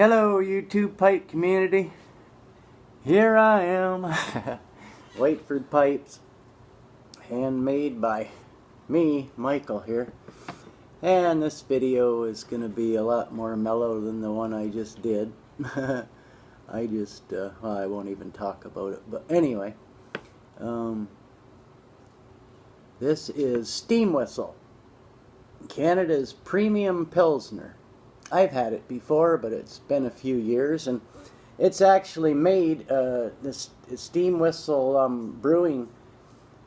Hello YouTube pipe community, here I am, Whiteford Pipes, handmade by me, Michael here, and this video is going to be a lot more mellow than the one I just did. Well, I won't even talk about it, but anyway, this is Steam Whistle, Canada's premium Pilsner. I've had it before, but it's been a few years, and it's actually made, this Steam Whistle brewing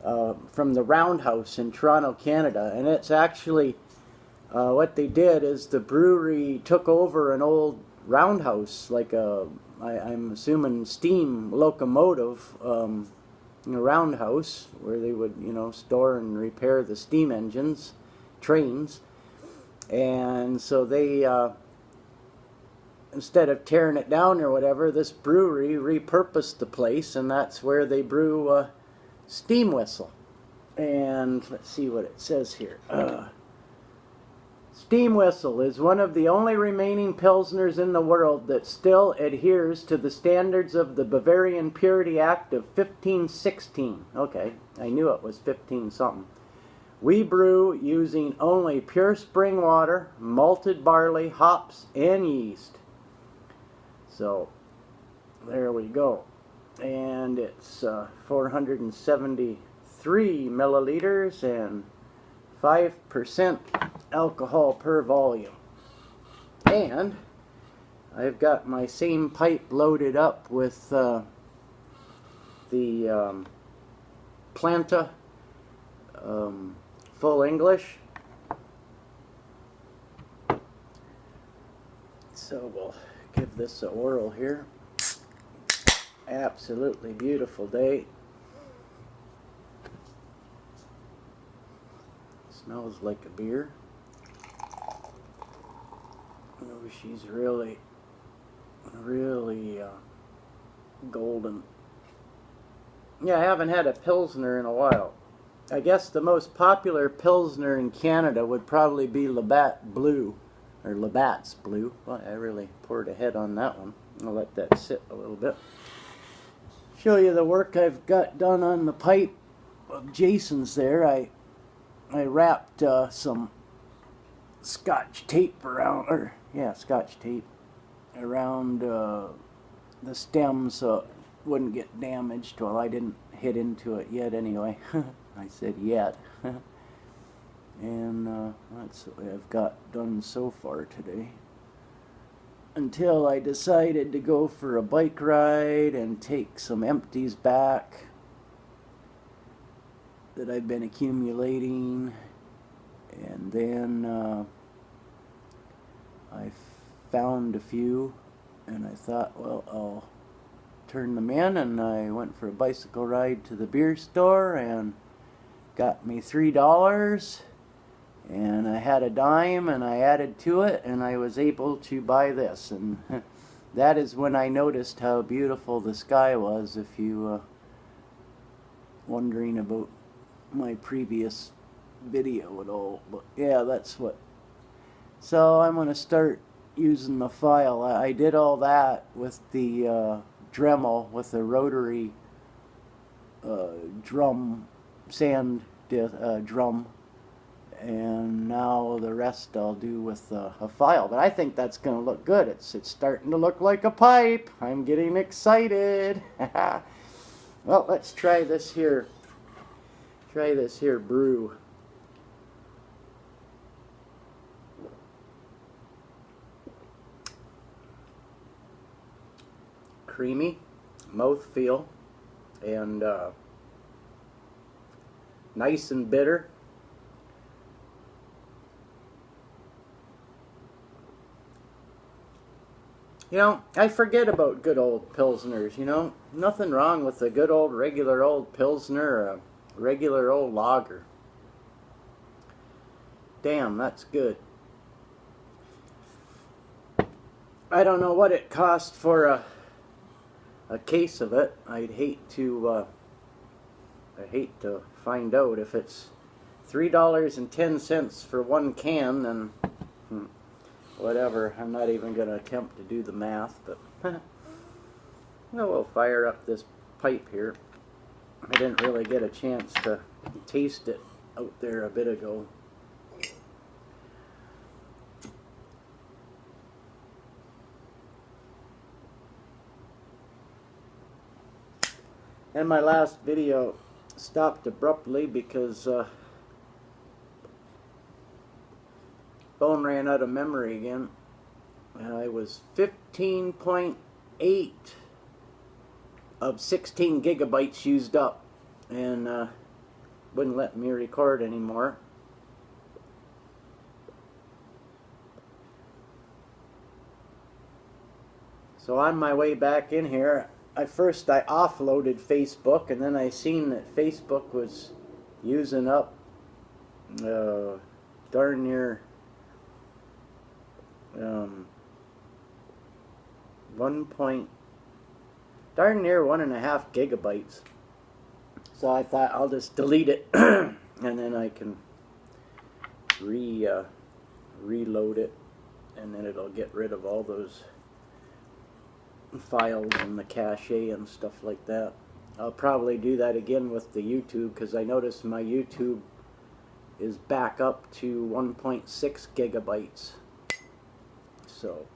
from the Roundhouse in Toronto, Canada, and it's actually, what they did is the brewery took over an old roundhouse, like I'm assuming steam locomotive, roundhouse, where they would, store and repair the steam engines, trains. And so they, instead of tearing it down or whatever, this brewery repurposed the place, and that's where they brew Steam Whistle. And let's see what it says here. Steam Whistle is one of the only remaining Pilsners in the world that still adheres to the standards of the Bavarian Purity Act of 1516. Okay, I knew it was 15 something. We brew using only pure spring water, malted barley, hops, and yeast. So, there we go. And it's 473 milliliters and 5% alcohol per volume. And I've got my same pipe loaded up with the Planta full English. So we'll give this a whirl here. Absolutely beautiful day. Smells like a beer. Oh, she's really golden. Yeah, I haven't had a Pilsner in a while. I guess the most popular Pilsner in Canada would probably be Labatt Blue, or Labatt's Blue. Well, I really poured ahead on that one. I'll let that sit a little bit. Show you the work I've got done on the pipe of Jason's there. I wrapped some Scotch tape around, Scotch tape around the stem so it wouldn't get damaged. Well, I didn't hit into it yet anyway. I said yet. And that's what I've got done so far today. Until I decided to go for a bike ride and take some empties back that I've been accumulating. And then I found a few, and I thought, well, I'll turn them in, and I went for a bicycle ride to the beer store and got me $3, and I had a dime, and I added to it, and I was able to buy this. And that is when I noticed how beautiful the sky was, if you wondering about my previous video at all. But yeah, that's what. So I'm going to start using the file. I did all that with the Dremel, with the rotary drum, sand drum, and now the rest I'll do with a file. But I think that's going to look good. It's starting to look like a pipe. I'm getting excited. Well, let's try this here. Try this here brew. Creamy mouthfeel, and nice and bitter. I forget about good old Pilsners, Nothing wrong with a good old regular old Pilsner or a regular old lager. Damn, that's good. I don't know what it cost for a case of it. I'd hate to find out. If it's $3.10 for one can, then whatever. I'm not even going to attempt to do the math, but we'll fire up this pipe here. I didn't really get a chance to taste it out there a bit ago. And my last video stopped abruptly because phone ran out of memory again. I was 15.8 of 16 gigabytes used up, and wouldn't let me record anymore. So on my way back in here, I offloaded Facebook, and then I seen that Facebook was using up darn near darn near 1.5 gigabytes. So I thought I'll just delete it and then I can reload it, and then it'll get rid of all those files in the cache and stuff like that. I'll probably do that again with the YouTube, because I noticed my YouTube is back up to 1.6 gigabytes. So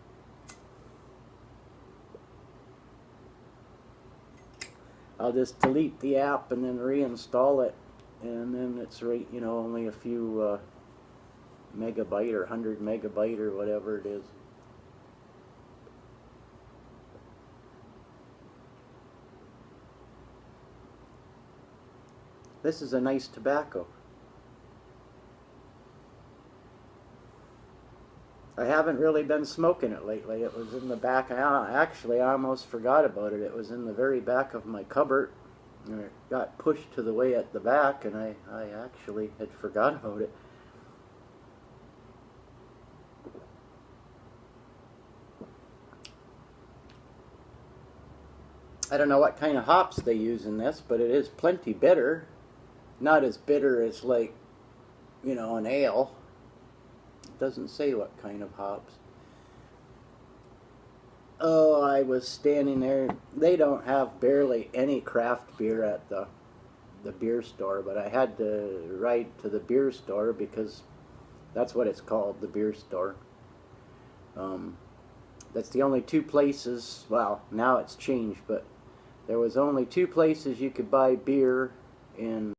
I'll just delete the app and then reinstall it, and then it's right, you know, only a few megabyte or 100 megabyte or whatever it is. This is a nice tobacco. I haven't really been smoking it lately. It was in the back. Actually, I almost forgot about it. It was in the very back of my cupboard. And it got pushed to the way at the back, and I actually had forgot about it. I don't know what kind of hops they use in this, but it is plenty bitter. Not as bitter as, like, you know, an ale. It doesn't say what kind of hops. Oh, I was standing there. They don't have barely any craft beer at the beer store, but I had to ride to the beer store because that's what it's called, the beer store. That's the only two places, well, now it's changed, but there was only two places you could buy beer in